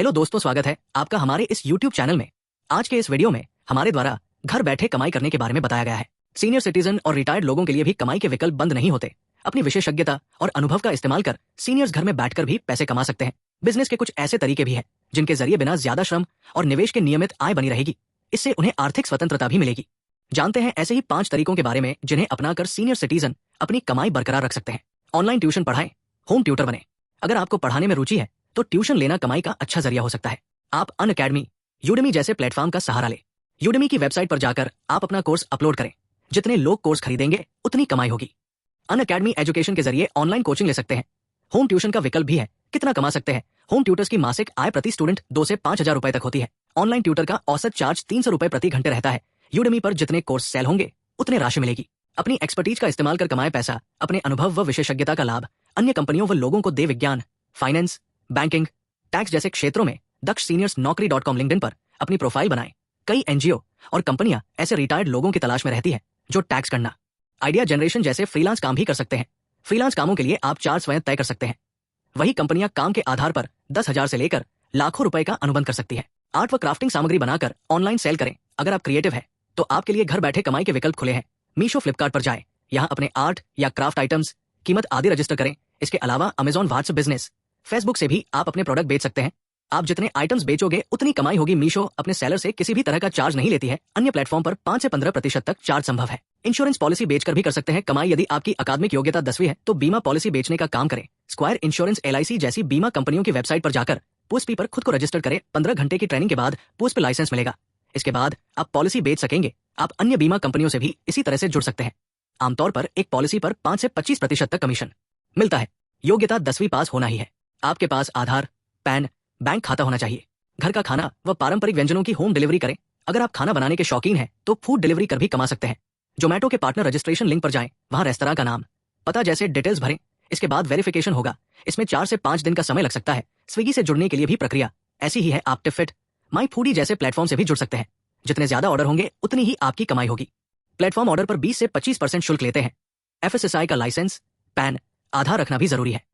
Hello दोस्तों, स्वागत है आपका हमारे इस YouTube चैनल में। आज के इस वीडियो में हमारे द्वारा घर बैठे कमाई करने के बारे में बताया गया है। सीनियर सिटीजन और रिटायर्ड लोगों के लिए भी कमाई के विकल्प बंद नहीं होते। अपनी विशेषज्ञता और अनुभव का इस्तेमाल कर सीनियर्स घर में बैठकर भी पैसे कमा सकते हैं। बिजनेस के कुछ ऐसे तरीके भी हैं जिनके जरिए बिना ज्यादा श्रम और निवेश के नियमित आय बनी रहेगी। इससे उन्हें आर्थिक स्वतंत्रता भी मिलेगी। जानते हैं ऐसे ही 5 तरीकों के बारे में जिन्हें अपनाकर सीनियर सिटीजन अपनी कमाई बरकरार रख सकते हैं। ऑनलाइन ट्यूशन पढ़ाएं, होम ट्यूटर बने। अगर आपको पढ़ाने में रुचि है तो ट्यूशन लेना कमाई का अच्छा जरिया हो सकता है। आप अनअकैडमी, यूडेमी जैसे प्लेटफॉर्म का सहारा लें। यूडेमी की वेबसाइट पर जाकर आप अपना कोर्स अपलोड करें। जितने लोग कोर्स खरीदेंगे उतनी कमाई होगी। अनअकैडमी एजुकेशन के जरिए ऑनलाइन कोचिंग ले सकते हैं। होम ट्यूशन का विकल्प भी है। कितना कमा सकते हैं? होम ट्यूटर्स की मासिक आय प्रति स्टूडेंट 2 से 5 हजार रुपए तक होती है। ऑनलाइन ट्यूटर का औसत चार्ज 300 रुपए प्रति घंटे रहता है। यूडेमी पर जितने कोर्स सेल होंगे उतने राशि मिलेगी। अपनी एक्सपर्टीज का इस्तेमाल कर कमाए पैसा। अपने अनुभव व विशेषज्ञता का लाभ अन्य कंपनियों व लोगों को दे। विज्ञान, फाइनेंस, बैंकिंग, टैक्स जैसे क्षेत्रों में दक्ष सीनियर्स नौकरी.com लिंक्डइन पर अपनी प्रोफाइल बनाएं। कई एनजीओ और कंपनियां ऐसे रिटायर्ड लोगों की तलाश में रहती है जो टैक्स करना, आइडिया जनरेशन जैसे फ्रीलांस काम भी कर सकते हैं। फ्रीलांस कामों के लिए आप चार्ज स्वयं तय कर सकते हैं। वही कंपनियां काम के आधार पर 10,000 से लेकर लाखों रुपए का अनुबंध कर सकती है। आर्ट व क्राफ्टिंग सामग्री बनाकर ऑनलाइन सेल करें। अगर आप क्रिएटिव है तो आपके लिए घर बैठे कमाई के विकल्प खुले हैं। मीशो, फ्लिपकार्ट पर जाएं। यहाँ अपने आर्ट या क्राफ्ट आइटम्स कीमत आदि रजिस्टर करें। इसके अलावा अमेजॉन, व्हाट्सएप बिजनेस, फेसबुक से भी आप अपने प्रोडक्ट बेच सकते हैं। आप जितने आइटम्स बेचोगे उतनी कमाई होगी। मीशो अपने सेलर से किसी भी तरह का चार्ज नहीं लेती है। अन्य प्लेटफॉर्म पर 5 से 15% तक चार्ज संभव है। इंश्योरेंस पॉलिसी बेचकर भी कर सकते हैं कमाई। यदि आपकी अकादमिक योग्यता 10वीं है तो बीमा पॉलिसी बेचने का काम करें। स्क्वायर इंश्योरेंस, LIC जैसी बीमा कंपनियों की वेबसाइट पर जाकर POSP पर खुद को रजिस्टर करें। 15 घंटे की ट्रेनिंग के बाद POSP लाइसेंस मिलेगा। इसके बाद आप पॉलिसी बेच सकेंगे। आप अन्य बीमा कंपनियों से भी इसी तरह से जुड़ सकते हैं। आमतौर पर एक पॉलिसी पर 5 से 25% तक कमीशन मिलता है। योग्यता 10वीं पास होना ही है। आपके पास आधार, पैन, बैंक खाता होना चाहिए। घर का खाना व पारंपरिक व्यंजनों की होम डिलीवरी करें। अगर आप खाना बनाने के शौकीन हैं तो फूड डिलीवरी कर भी कमा सकते हैं। जोमेटो के पार्टनर रजिस्ट्रेशन लिंक पर जाएं। वहां रेस्तरां का नाम, पता जैसे डिटेल्स भरें। इसके बाद वेरिफिकेशन होगा। इसमें 4 से 5 दिन का समय लग सकता है। स्विगी से जुड़ने के लिए भी प्रक्रिया ऐसी ही है। आप टिफिट, माई फूडी जैसे प्लेटफॉर्म से भी जुड़ सकते हैं। जितने ज्यादा ऑर्डर होंगे उतनी ही आपकी कमाई होगी। प्लेटफॉर्म ऑर्डर पर 20 से 25% शुल्क लेते हैं। FSSAI का लाइसेंस, पैन, आधार रखना भी जरूरी है।